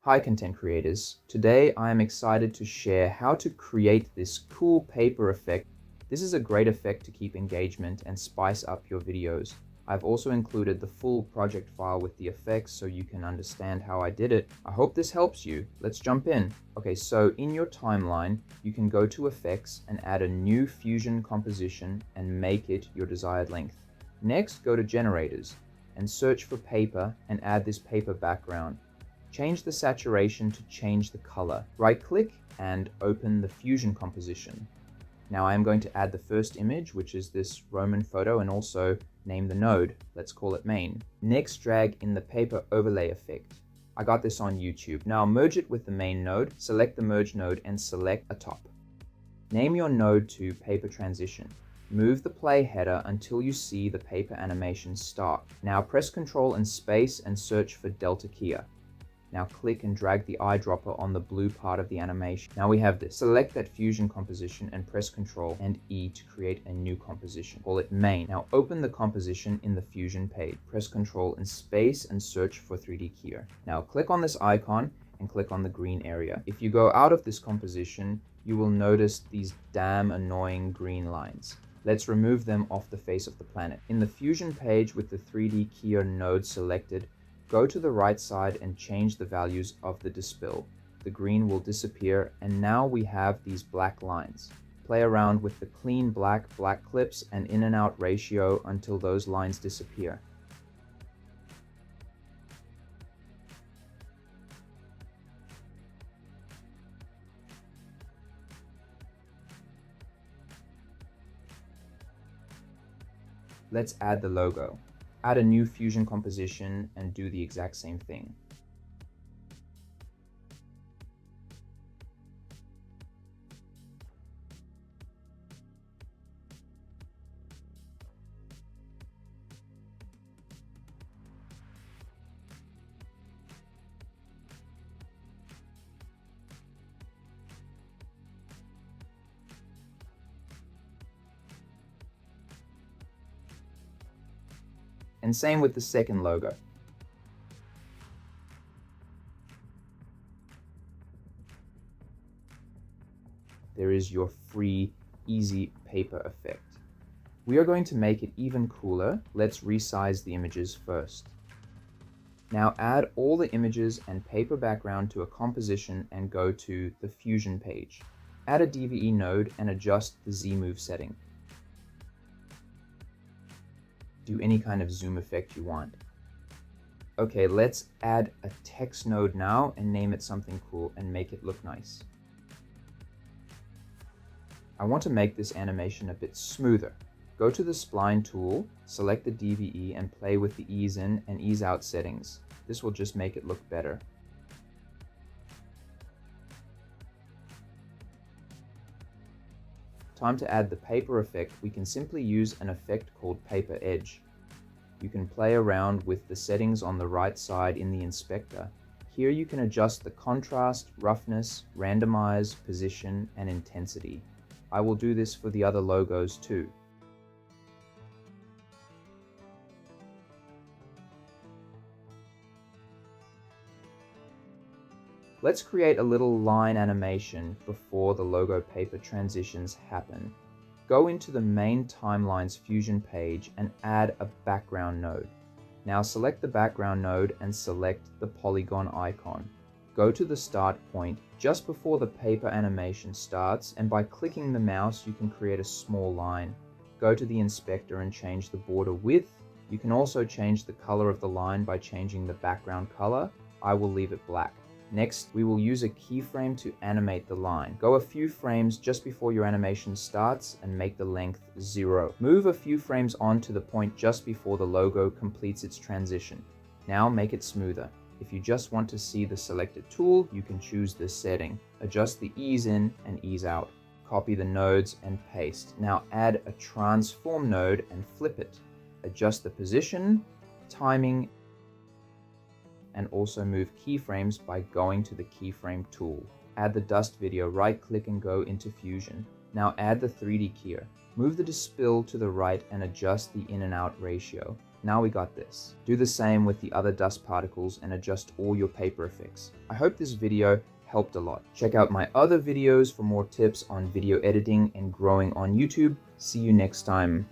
Hi content creators, today I am excited to share how to create this cool paper effect. This is a great effect to keep engagement and spice up your videos. I've also included the full project file with the effects so you can understand how I did it. I hope this helps you. Let's jump in. Okay, so in your timeline, you can go to effects and add a new fusion composition and make it your desired length. Next, go to generators and search for paper and add this paper background. Change the saturation to change the color. Right-click and open the fusion composition. Now I am going to add the first image, which is this Roman photo, and also name the node. Let's call it main. Next, drag in the paper overlay effect. I got this on YouTube. Now merge it with the main node, select the merge node and select a top. Name your node to paper transition. Move the play header until you see the paper animation start. Now press Ctrl and space and search for delta keyer. Now click and drag the eyedropper on the blue part of the animation. Now we have this. Select that fusion composition and press Ctrl and E to create a new composition. Call it main. Now open the composition in the fusion page. Press Ctrl and space and search for 3D keyer. Now click on this icon and click on the green area. If you go out of this composition, you will notice these damn annoying green lines. Let's remove them off the face of the planet. In the fusion page with the 3D keyer node selected, go to the right side and change the values of the dispel. The green will disappear, and now we have these black lines. Play around with the clean black clips and in and out ratio until those lines disappear. Let's add the logo. Add a new fusion composition and do the exact same thing. And same with the second logo. There is your free, easy paper effect. We are going to make it even cooler. Let's resize the images first. Now add all the images and paper background to a composition and go to the fusion page. Add a DVE node and adjust the Z-move setting. Do any kind of zoom effect you want. Okay, let's add a text node now and name it something cool and make it look nice. I want to make this animation a bit smoother. Go to the spline tool, select the DVE and play with the ease in and ease out settings. This will just make it look better. Time to add the paper effect. We can simply use an effect called paper edge. You can play around with the settings on the right side in the inspector. Here you can adjust the contrast, roughness, randomize, position, and intensity. I will do this for the other logos too. Let's create a little line animation before the logo paper transitions happen. Go into the main timeline's fusion page and add a background node. Now select the background node and select the polygon icon. Go to the start point just before the paper animation starts, and by clicking the mouse you can create a small line. Go to the inspector and change the border width. You can also change the color of the line by changing the background color. I will leave it black. Next, we will use a keyframe to animate the line. Go a few frames just before your animation starts and make the length 0. Move a few frames on to the point just before the logo completes its transition. Now make it smoother. If you just want to see the selected tool, you can choose this setting. Adjust the ease in and ease out. Copy the nodes and paste. Now add a transform node and flip it. Adjust the position, timing, and also move keyframes by going to the keyframe tool. Add the dust video, right click and go into Fusion. Now add the 3D keyer. Move the dispel to the right and adjust the in and out ratio. Now we got this. Do the same with the other dust particles and adjust all your paper effects. I hope this video helped a lot. Check out my other videos for more tips on video editing and growing on YouTube. See you next time.